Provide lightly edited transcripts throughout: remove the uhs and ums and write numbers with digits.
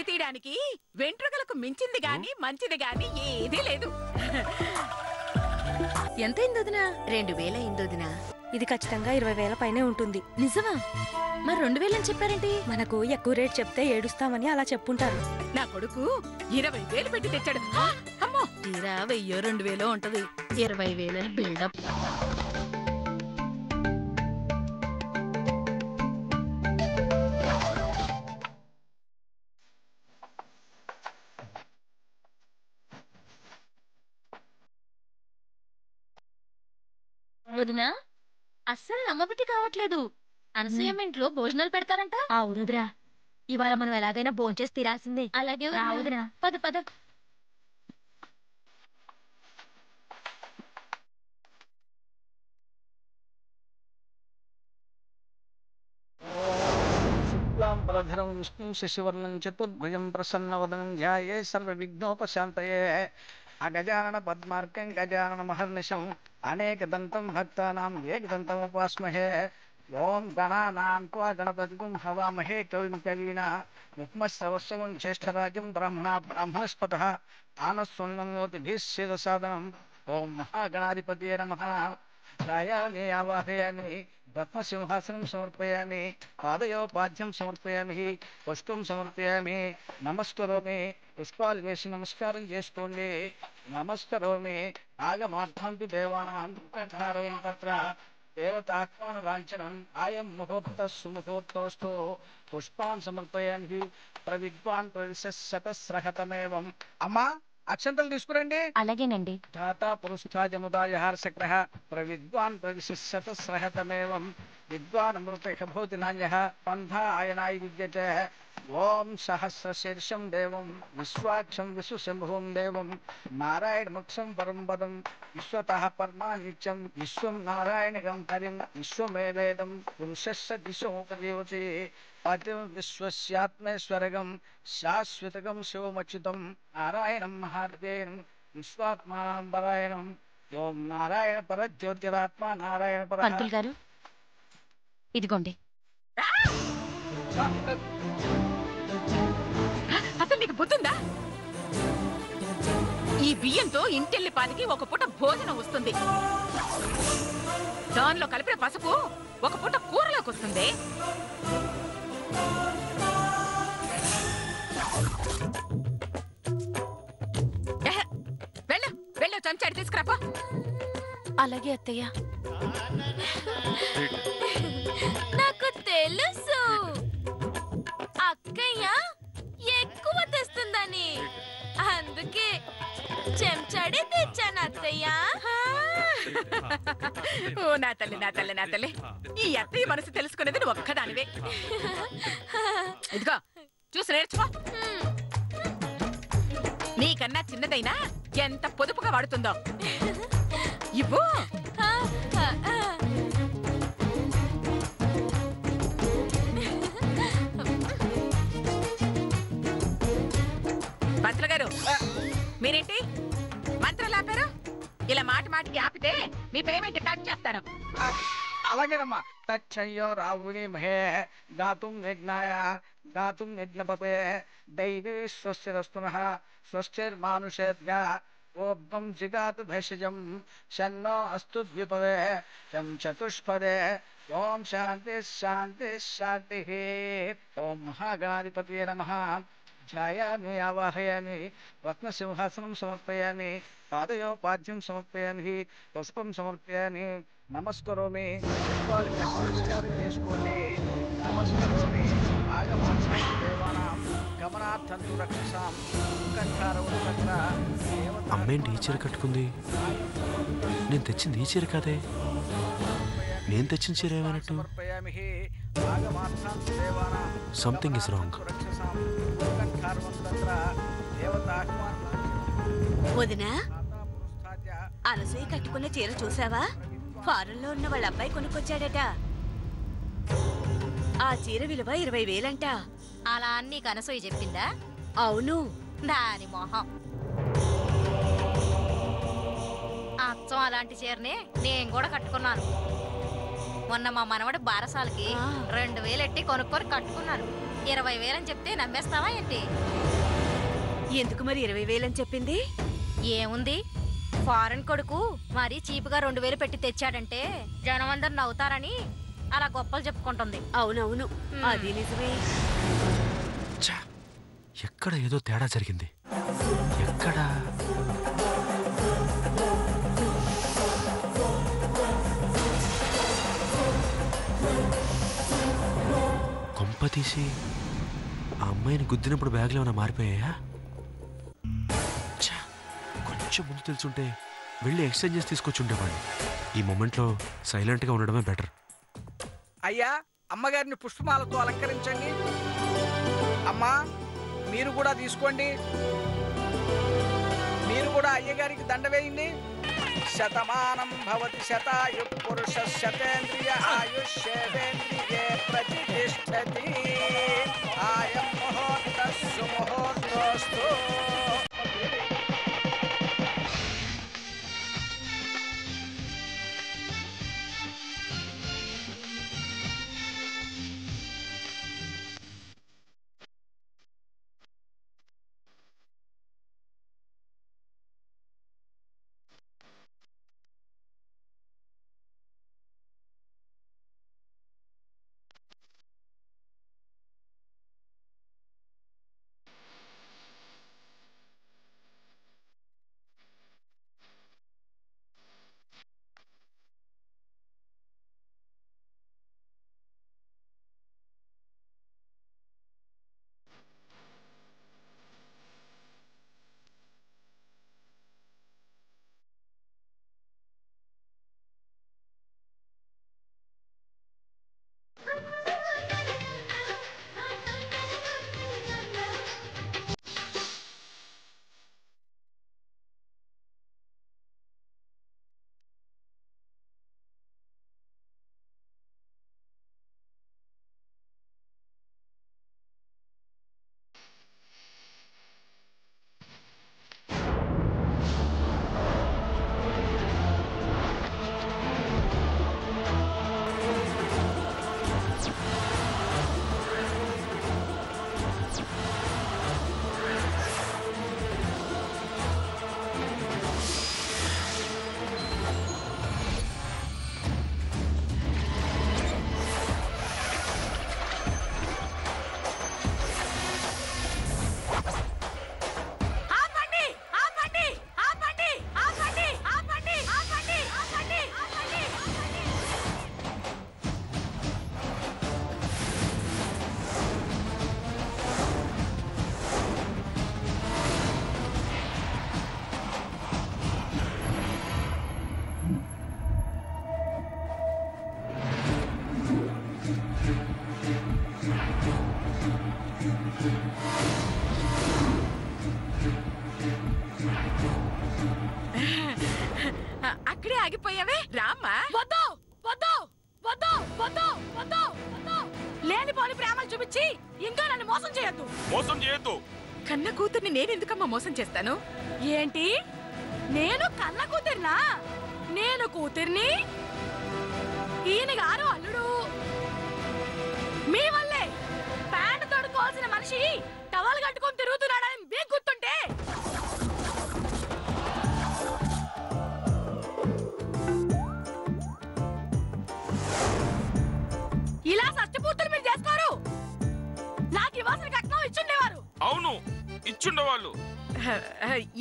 దిష్టి తీయడానికి వెంట్రుకలకు మించింది గాని మంచిది గాని ఏదీ లేదు. ఎంతైంది వదినా? 2000 అయింది వదినా. ఇది ఖచ్చితంగా 20,000 పైనే ఉంటుంది. నిజమా? మరి 2000 అని చెప్పారేంటి? మనకు ఎక్కువ రేట్ చెప్తే ఏడుస్తామని అలా చెప్పుంటారు. నా కొడుకు 20,000 పెట్టి తెచ్చాడు. అమ్మో, తీరా 1000-2000 ఉంటది. 20,000 అని బిల్డప్. వదినా, అస్సలు నమ్మబుద్ధి కావట్లేదు. అనసూయమ్మ ఇంట్లో భోజనాలు పెడతారంట. అవునుద్రా, ఇవాళ మనం ఎలాగైనా భోంచేసి తీరాల్సిందే. అలాగే వదినా. పద పద. శుక్లాంబరధరం విష్ణు శశివర్ణం చతుర్భుజం ప్రసన్నవదనం ధ్యాయే సర్వవిఘ్నోపశాంతయే. అగజానన పద్మార్కం గజానన మహర్నిశం అనేకదంతం భక్తానాం ఏకదంతముపాస్మహే. ఓం గణానాం త్వా గణపతిం హవామహే కవిం కవీనా ముఖ్మశ్రవస్వం జ్యేష్ఠరాజం బ్రహ్మణస్పతః ఆనస్వన్నోతిభిः సేదసాదనం. ఓం మహాగణాధిపతయే నమః. ఛాయామి ఆవాహయామి బ్రహ్మసింహాసనం సమర్పయామి. పాదయోపాద్యం సమర్పయామి. పుష్పం సమర్పయామి. నమస్కరోమి. పుష్పాలు వేసి నమస్కారం చేసుకోండి. నమస్కరోమి. ఆగమార్థంతు దేవానాం తత్ర దేవతాత్మాన లాంఛనం ఆయం ముహూర్త సుముహూర్తోస్తు. పుష్పాన్ సమర్పయామి. ప్రవిద్వాన్ శతస్రహతమేవం. అమ్మా, అక్షంతలు తీసుకురండి. అలాగేనండి. ధాతా పురుషాజముదాయహార్షక్రః ప్రవిద్వాన్ ప్రవిశతస్రహతమేవం. విద్వాన్ అమృతః భూతి నాన్యః పంథా ఆయనాయ విద్యతే. ఓం సహస్రశీర్షం దేవం విశ్వాక్షం విశ్వశంభుం దేవం నారాయణముఖ్యం పరం పదం విశ్వతః పరమానిత్యం విశ్వం నారాయణగం హరిం విశ్వమేవేదం పురుషస్య దిశోపదేవతే. పతిం విశ్వస్యాత్మేశ్వరగం శాశ్వతగం శివమచ్యుతం నారాయణం మహాదేవం విశ్వాత్మానంబరాయణం. ఓం నారాయణ పరజ్యోతిరాత్మ నారాయణ పర. పంతులు గారు, ఇదిగోండి. అసలు నీకు బుద్ధిందా? ఈ బియ్యంతో ఇంటెల్లి పాదికి ఒక పూట భోజనం వస్తుంది. దానిలో కలిపిన పసుపు ఒక పూట కూరలోకి వస్తుంది. వెళ్ళు వెళ్ళు, చెంచాడి తీసుకురాపో. అలాగే అత్తయ్య. నాకు తెలుసు అక్కయ్య ఎక్కువ తెస్తుందని, అందుకే చెంచాడే తెచ్చాను అత్తయ్య. ఓ నా తల్లి, నా తల్లి, నా తల్లి. ఈ అత్తయ్య మనసు తెలుసుకునేది నువ్వు ఒక్కదానివే. ఇదిగో చూసి నేర్చుకో. నీకన్నా చిన్నదైనా ఎంత పొదుపుగా వాడుతుందో. ఇవ్వు. పంతులు గారు, మీరేంటి మంత్రాలు ఆపారు? ఇలా మాట మాటికి ఆపితే మీ పేమెంట్ కట్ చేస్తాను. అలాగేనమ్మా. తచ్చయ్యో రావుని మహే గాతుం యజ్ఞాయ గాతుం యజ్ఞపతే దైవీ స్వస్తిరస్తునః స్వస్తిర్మానుషేభ్య. ఓం జిగాతు భేషజం షన్నో అస్తు ద్విపదే యం చతుష్పదే. ఓం శాంతి శాంతి శాంతి. ఓం మహాగణాధిపతయే నమః. ఛాయామి ఆవాహయామి. రత్నసింహాసనం సమర్పయామి. పాదయోపాద్యం సమర్పయామి. పుష్పం సమర్పయామి. నమస్కరోమి. నమస్కారం చేసుకోండి. నమస్కరోమి. దేవానాం గమనార్థంతు రక్షసాం. అమ్మేంటి ఈ చీర కట్టుకుంది? నేను తెచ్చింది ఈ చీర కాదే. నేను తెచ్చిన చీర ఏమన్నట్టు? Something is wrong. వదినా, అనసూయ కట్టుకున్న చీర చూసావా? ఫారెన్ లో ఉన్న వాళ్ళ అబ్బాయి కొనుక్కొచ్చాడట. ఆ చీర విలువ 20,000 అంట. అలా అన్ని అనసూయ చెప్పిందా? అవును. దాని మొహం. అచ్చం అలాంటి చీరనే నేను కూడా కట్టుకున్నాను. మొన్న మా మనవడు బారసాలకి 2000 ఎట్టి కొనుక్కొని కట్టుకున్నాను. 20,000 అని చెప్తే నమ్మేస్తావా ఏంటి? ఎందుకు మరి 20,000 అని చెప్పింది? ఏముంది, ఫారెన్ కొడుకు మరి చీపుగా 2000 పెట్టి తెచ్చాడంటే జనం అందరు నవ్వుతారని అలా గొప్పలు చెప్పుకుంటుంది. అవునవును, అది నిజమే. ఎక్కడ ఏదో తేడా జరిగింది. ఎక్కడ? కొంప తీసి ఆ అమ్మాయిని గుద్దినప్పుడు బ్యాగ్లో ఏమైనా మారిపోయాయా? కొంచెం ముందు తెలుసుంటే వెళ్ళి ఎక్స్చేంజ్ చేసి తీసుకొచ్చి ఉండేవాడిని. ఈ మూమెంట్లో సైలెంట్గా ఉండడమే బెటర్. అయ్యా, అమ్మగారిని పుష్పమాలతో అలంకరించండి. అమ్మా, మీరు కూడా తీసుకోండి. మీరు కూడా అయ్యగారికి దండ వేయండి. శతమానం భవతి శతాయు పురుష శతేంద్రియ ఆయుష్యేంద్రియే ప్రతిష్టతి. ఆయం ముహూర్తస్సు ముహూర్తోస్తు. అక్కడే ఆగిపోయావే, రామ్మా. వద్దు వద్దు వద్దు వద్దు వద్దు వద్దు. లేని పోని ప్రేమలు చూపించి ఇంకా నన్ను మోసం చేయొద్దు. మోసం చేయొద్దు. కన్న కూతుర్ని నేనెందుకమ్మా మోసం చేస్తాను? ఏంటి, నేను కన్న కూతుర్నా? నేను కూతుర్ని, ఈయన గారు అల్లుడు. మీ వల్లే ప్యాంటు తొడుకోవాల్సిన మనిషి టవల్ కట్టుకొని తిరుగుతున్నాడని మీకు గుర్తుంటే ఇలా సత్యపూర్తులు మీరు చేస్తారు. నాకు ఇవ్వాల్సిన కట్నం ఇచ్చుండేవారు. అవును, ఇచ్చుండేవాళ్ళు.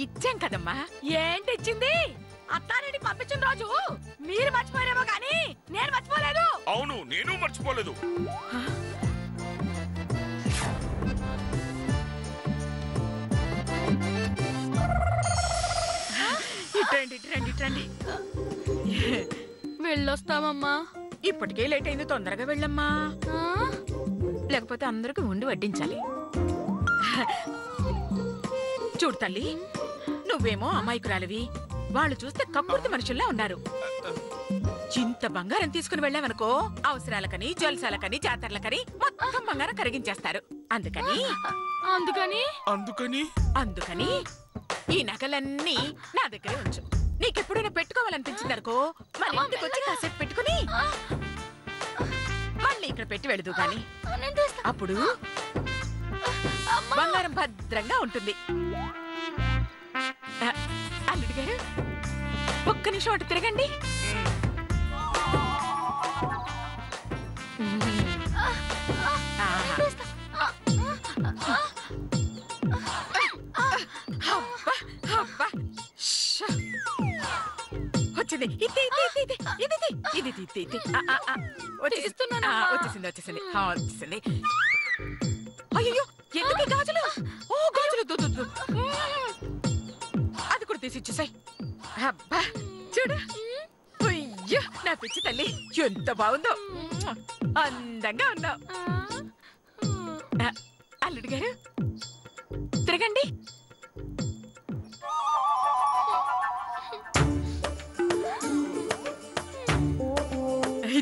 ఇచ్చాం కదమ్మా. ఏంటి ఇచ్చింది? అత్తారెడ్డి పంపించిన రోజు మీరు మర్చిపోయారేమో కానీ నేను మర్చిపోలేదు. అవును, నేను మర్చిపోలేదు. ఇట్రండి ఇట్రండి ఇట్రండి. వెళ్ళొస్తామమ్మా. ఇప్పటికే లేట్ అయింది, తొందరగా వెళ్ళమ్మా. లేకపోతే అందరికి ఉండి వడ్డించాలి. చూడు తల్లి, నువ్వేమో అమాయకురాలివి, వాళ్ళు చూస్తే కక్కుర్తి మనుషుల్లా ఉన్నారు. ఇంత బంగారం తీసుకుని వెళ్ళావనుకో, అవసరాలకని జల్సాలకని జాతరలకని మొత్తం బంగారం కరిగించేస్తారు. అందుకని అందుకని అందుకని అందుకని ఈ నగలన్నీ నా దగ్గరే ఉంచు. నీకెప్పుడైనా పెట్టుకోవాలనిపించిందనుకో, మన ఇంటికి వచ్చి కాసేపు పెట్టుకుని తాళి ఇక్కడ పెట్టి వెళదు గాని అప్పుడు బంగారం భద్రంగా ఉంటుంది. అల్లుడు గారు ఒక్క నిమిషం అటు తిరగండి. వచ్చింది వచ్చేసింది వచ్చేసింది. అయ్యో ఎందుకు గాజులు? ఓ గాజులు అది కూడా తీసి ఇచ్చేసాయి. అబ్బా చూడు, అయ్యో నా పిచ్చి తల్లి ఎంత బాగుందో, అందంగా ఉన్నావు. అల్లుడు గారు తిరగండి.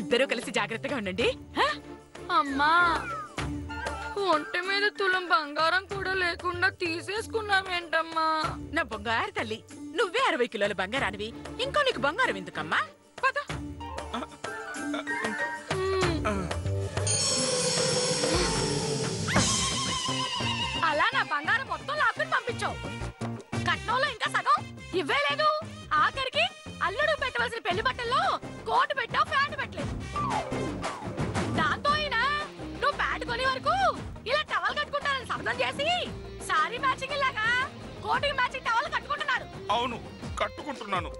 ఇద్దరూ కలిసి జాగ్రత్తగా ఉండండి. అమ్మా, ఒంటి మీద తులం బంగారం కూడా లేకుండా తీసేసుకున్నావేంటమ్మా? నా బంగారు తల్లి, నువ్వే 60 కిలోల బంగారానివి, ఇంకా నీకు బంగారం ఎందుకమ్మా? పద. అలా నా బంగారం మొత్తం లాక్కుని పంపించావు. కట్నంలో ఇంకా సగం ఇవ్వే లేదు. ఆఖరికి అల్లుడు పెట్టవలసిన పెళ్లి బట్టల్లో కోటు పెట్టావు, ప్యాంటు పెట్టలేదు. దాంతో అయినా నువ్వు ప్యాంటు కొని వరకు ఇలా టవల్ కట్టుకుంటానని శబ్దం చేసి సారీ మ్యాచింగ్ లాగా కోటుకి మ్యాచింగ్ టవల్ కట్టుకుంటున్నారు. అవును, కట్టుకుంటున్నాను.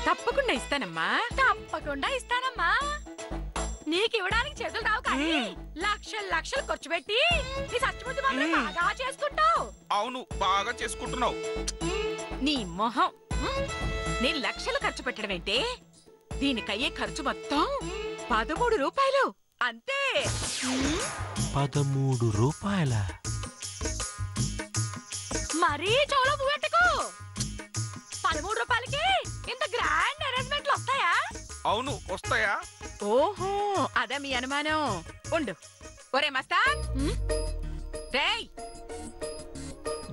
తప్పకుండా ఇస్తానమ్మా, తప్పకుండా ఇస్తానమ్మా. నీకు ఇవ్వడానికి చేతులు రావు కానీ లక్షలు లక్షలు ఖర్చు పెట్టి నీ సచ్చిముద్దు మాత్రం బాగా చేసుకుంటావు. అవును, బాగా చేసుకుంటున్నావు. నీ మొహం. నేను లక్షలు ఖర్చు పెట్టడం ఏంటే? దీనికయ్యే ఖర్చు మొత్తం 13 రూపాయలు అంతే. 13 రూపాయల? మరీ చోలో పువ్వెట్టుకు. 13 రూపాయలకి ఇంత గ్రాండ్ అరేంజ్మెంట్లు వస్తాయా? అవును, వస్తాయా? ఓహో, అదా మీ అనుమానం. ఉండు. ఒరే మస్తాన్, రేయ్.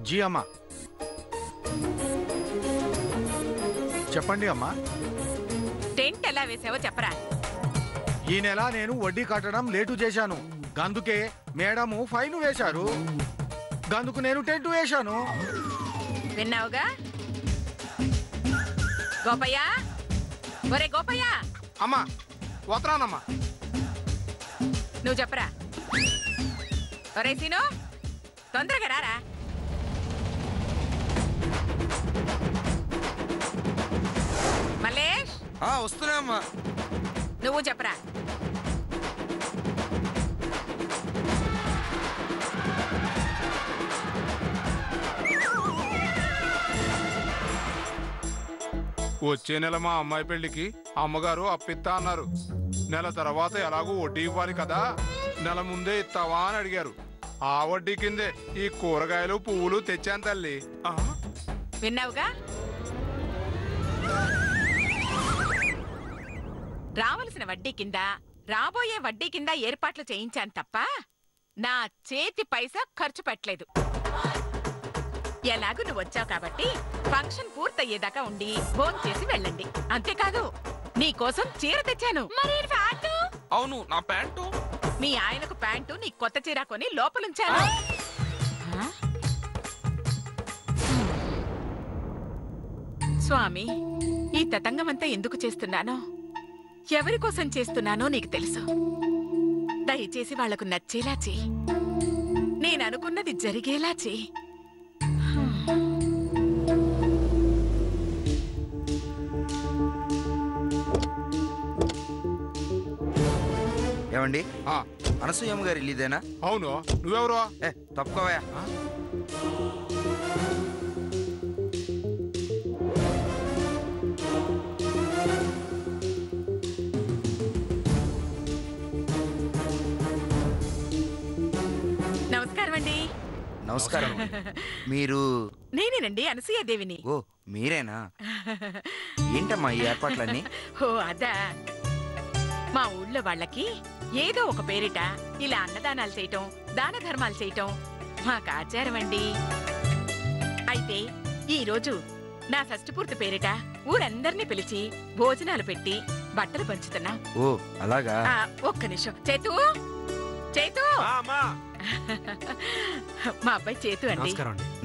జీ అమ్మా. చెప్పండి అమ్మా. టెంట్ ఎలా వేసావో చెప్పరా. ఈ నెల నేను వడ్డీ కట్టడం లేటు చేశాను, గందుకే మేడము ఫైన్ వేశారు. గందుకు నేను టెంట్ వేశాను. విన్నావుగా గోపయ్య? ఒరే గోపయ్య. అమ్మా వతరానమ్మా. నువ్వు చెప్పరా. ఒరే సీను, తొందరగా రారా. మల్లేష్. వస్తున్నామ్మా. నువ్వు చెప్పరా. వచ్చే నెల మా అమ్మాయి పెళ్లికి అమ్మగారు అప్పిస్తా అన్నారు. నెల తర్వాత ఎలాగూ వడ్డీ ఇవ్వాలి కదా, నెల ముందే ఇస్తావా అని అడిగారు. ఆ వడ్డీ కిందే ఈ కూరగాయలు పువ్వులు తెచ్చాను తల్లి. విన్నావుగా. రావలసిన వడ్డీ కింద, రాబోయే వడ్డీ కింద ఏర్పాట్లు చేయించాను తప్ప నా చేతి పైసా ఖర్చు పెట్టలేదు. ఎలాగూ నువ్వు వచ్చావు కాబట్టి ఫంక్షన్ పూర్తయ్యేదాకా ఉండి భోజనం చేసి వెళ్ళండి. అంతేకాదు నీకోసం చీర తెచ్చాను. మరి ప్యాంటు? అవును, నా ప్యాంటు. మీ ఆయనకు ప్యాంటు, నీ కొత్త చీర కొని లోపలుంచాను. స్వామి, ఈ తతంగమంతా ఎందుకు చేస్తున్నానో, ఎవరి కోసం చేస్తున్నానో నీకు తెలుసు. దయచేసి వాళ్లకు నచ్చేలా చెయ్యి, నేను అనుకున్నది జరిగేలా చెయ్యి. ఏమండి, అనసూయమ్మ గారి ఇల్లు ఇదేనా? అవును. నువ్వెవరు? తప్పుకోవా. నమస్కారం అండి. నమస్కారం. మీరు? నేనేనండి, అనసూయాదేవిని. ఓ, మీరేనా? ఏంటమ్మా ఈ ఏర్పాట్లన్నీ? ఓ అదా, మా ఊళ్ళో వాళ్ళకి ఏదో ఒక పేరిట ఇలా అన్నదానాలు చేయటం, దాన ధర్మాలు చేయటం మాకు ఆచారం అండి. అయితే ఈ రోజు నా షష్ఠపూర్తి పేరిట ఊరందరినీ పిలిచి భోజనాలు పెట్టి బట్టలు పంచుతున్నాం. ఓ అలాగా. ఒక్క నిమిషం. చేతు చేతు మా అబ్బాయి చేతు అండి.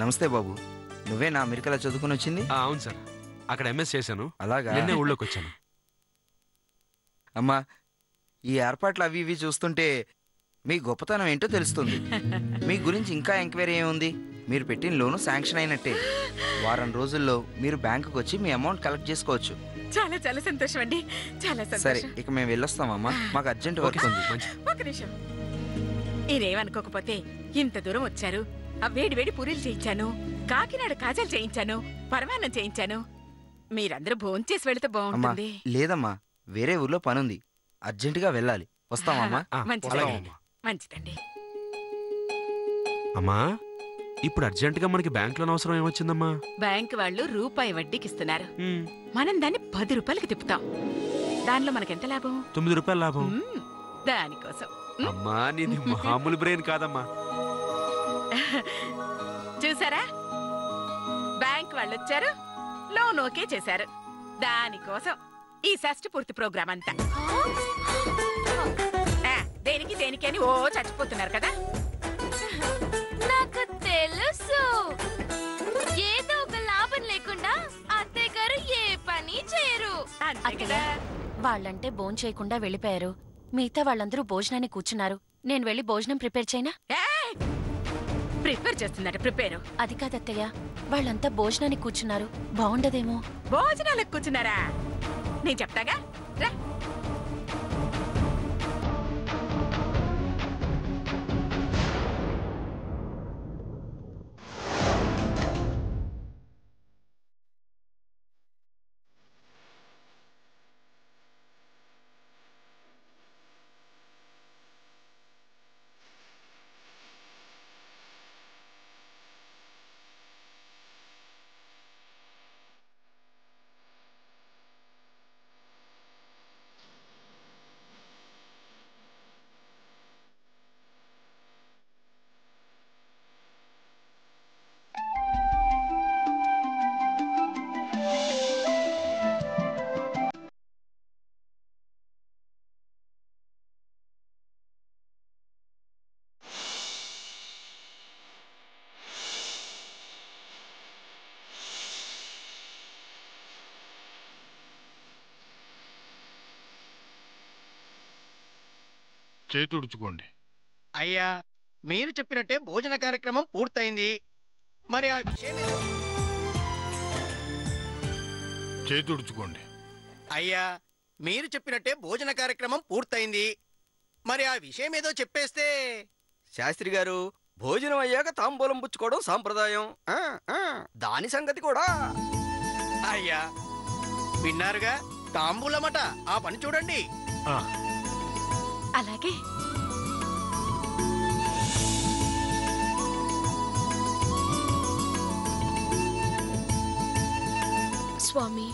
నమస్తే బాబు. నువ్వే నా అమెరికాలో చదువుకుని వచ్చింది? అవును సార్, అక్కడ ఎంఎస్ చేశాను. అలాగా. నిన్నే ఊళ్ళోకి వచ్చాను. అమ్మా, ఈ ఏర్పాట్లు అవి ఇవి చూస్తుంటే మీ గొప్పతనం ఏంటో తెలుస్తుంది. మీ గురించి ఇంకా ఎంక్వైరీ ఏముంది? మీరు పెట్టిన లోను శాంక్షన్ అయినట్టే. వారం రోజుల్లో మీరు బ్యాంకుకి వచ్చి మీ అమౌంట్ కలెక్ట్ చేసుకోవచ్చు. చాలా చాలా సంతోషం అండి, చాలా సరే, సంతోషం. ఇక మేము వెళ్ళొస్తామమ్మా, మాకు అర్జెంట్ వర్క్ ఉంది. ఒక నిమిషం. మీరేమనుకోకపోతే ఇంత దూరం వచ్చారు. ఆ వేడి వేడి పూరీలు చేయించాను, కాకినాడ కాజాలు చేయించాను, పరమాన్నం చేయించాను. మీరందరూ భోంచేసి వెళితే అమ్మా బాగుంటుంది. లేదమ్మా, వేరే ఊర్లో పనుంది, అర్జెంటుగా వెళ్ళాలి. వస్తామమ్మా. మంచిదండి, మంచిదండి. అమ్మా, ఇప్పుడు అర్జెంటుగా మనకి బ్యాంక్ లోన్ అవసరం ఏమొచ్చిందమ్మా? బ్యాంక్ వాళ్ళు రూపాయి వడ్డీకి ఇస్తున్నారు. మనం దాన్ని 10 రూపాయలకి తిప్పుతాం. దానిలో మనకెంత లాభం? 9 రూపాయల లాభం. దానికోసం. అమ్మా, నీది మామూలు బ్రెయిన్ కాదమ్మా. చూసారా, బ్యాంక్ వాళ్ళు వచ్చారు, లోన్ ఓకే చేశారు. దానికోసం ఈ షష్ఠపూర్తి ప్రోగ్రాం అంతా. దేనికి దేనికి అని ఓ చచ్చిపోతున్నారు కదా. నాకు తెలుసు, ఏదో ఒక లాభం లేకుండా అత్తయ్య గారు ఏ పని చేయరు. వాళ్ళంటే భోజనం చేయకుండా వెళ్ళిపోయారు. మిగతా వాళ్ళందరూ భోజనాన్ని కూర్చున్నారు. నేను వెళ్ళి భోజనం ప్రిపేర్ చేయనా? ప్రిపేర్ చేస్తుందట. ప్రిపేర్ అది కాదత్తయ్య, వాళ్ళంతా భోజనాన్ని కూర్చున్నారు, బాగుండదేమో. భోజనాలకు కూర్చున్నారా? నేను చెప్తాగా, రా. చేతుడుచుకోండి. అయ్యా, మీరు చెప్పినట్టే భోజన కార్యక్రమం పూర్తయింది. మరి ఆ విషయం చేతుడుచుకోండి. అయ్యా, మీరు చెప్పినట్టే భోజన కార్యక్రమం పూర్తయింది. మరి ఆ విషయం ఏదో చెప్పేస్తే. శాస్త్రి గారు, భోజనం అయ్యాక తాంబూలం పుచ్చుకోవడం సాంప్రదాయం. దాని సంగతి కూడా. అయ్యా, విన్నారుగా, తాంబూలమట. ఆ పని చూడండి. అలాగే. స్వామి,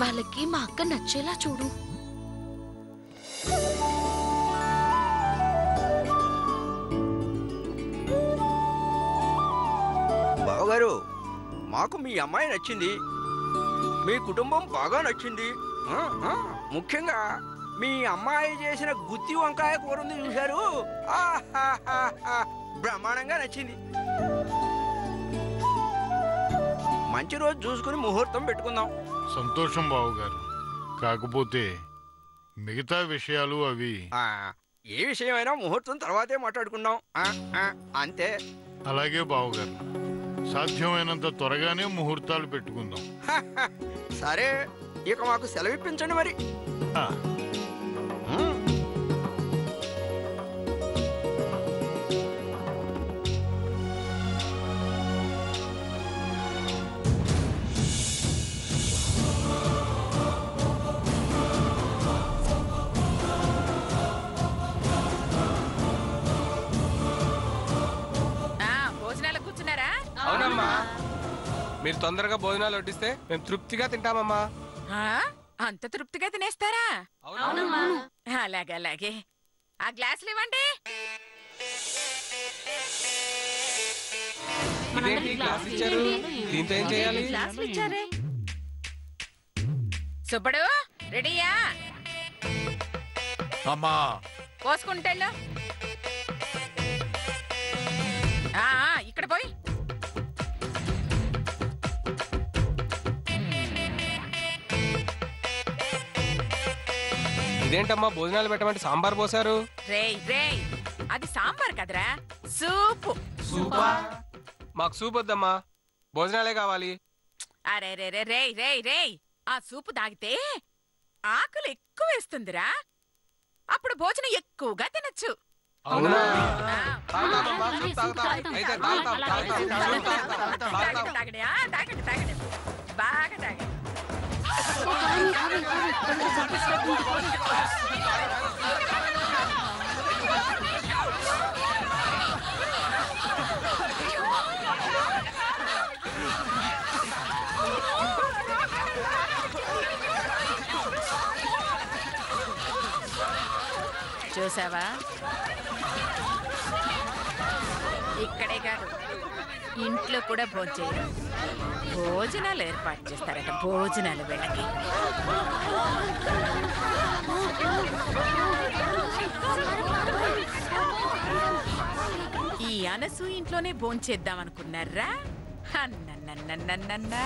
వాళ్ళకి మా అక్క నచ్చేలా చూడు. బావగారు, మాకు మీ అమ్మాయి నచ్చింది, మీ కుటుంబం బాగా నచ్చింది. ముఖ్యంగా మీ అమ్మాయి చేసిన గుత్తి వంకాయ కూర ఉంది చూశారు, బ్రహ్మాండంగా నచ్చింది. మంచి రోజు చూసుకుని ముహూర్తం పెట్టుకుందాం. సంతోషం బావుగారు. కాకపోతే మిగతా విషయాలు అవి. ఏ విషయమైనా ముహూర్తం తర్వాతే మాట్లాడుకుందాం. అంతే. అలాగే బావుగారు, సాధ్యమైనంత త్వరగానే ముహూర్తాలు పెట్టుకుందాం. సరే, ఇక మాకు సెలవిప్పించండి మరి. భోజనాలకు కూర్చున్నారా? అవునమ్మా, మీరు తొందరగా భోజనాలు వడ్డిస్తే మేము తృప్తిగా తింటామమ్మా. అంత తృప్తిగా తినేస్తారా? అవునమ్మా. అలాగే అలాగే. ఆ గ్లాసులు ఇవ్వండి. ఇదేంటి గ్లాస్ ఇచ్చారు? దీంతో ఏం చేయాలి? సుబ్బడు రెడీయా? అమ్మా పోసుకుంటాడు. ఇక్కడ పోయి ఇదేంటమ్మా భోజనాలు పెట్టమంటే సాంబార్ పోసారు? రేయ్ రేయ్, అది సాంబార్ కదరా, సూపు. సూపా? మాకు సూప్ వద్దమ్మా, భోజనాలే కావాలి. అరే రే రే రేయ్ రేయ్ రేయ్, ఆ సూపు తాగితే ఆకలి ఎక్కువ వేస్తుందిరా, అప్పుడు భోజనం ఎక్కువగా తినచ్చు. అవునా? తాగండి తాగండి తాగండి, బాగా తాగండి. చూసావా, ఇక్కడే కాదు ఇంట్లో కూడా భోజనం భోజనాలు ఏర్పాటు చేస్తారట. భోజనాలు వీళ్ళకి. ఈ అనసు ఇంట్లోనే భోంచేద్దాం అనుకున్నారా? అన్నన్నన్నన్నన్నా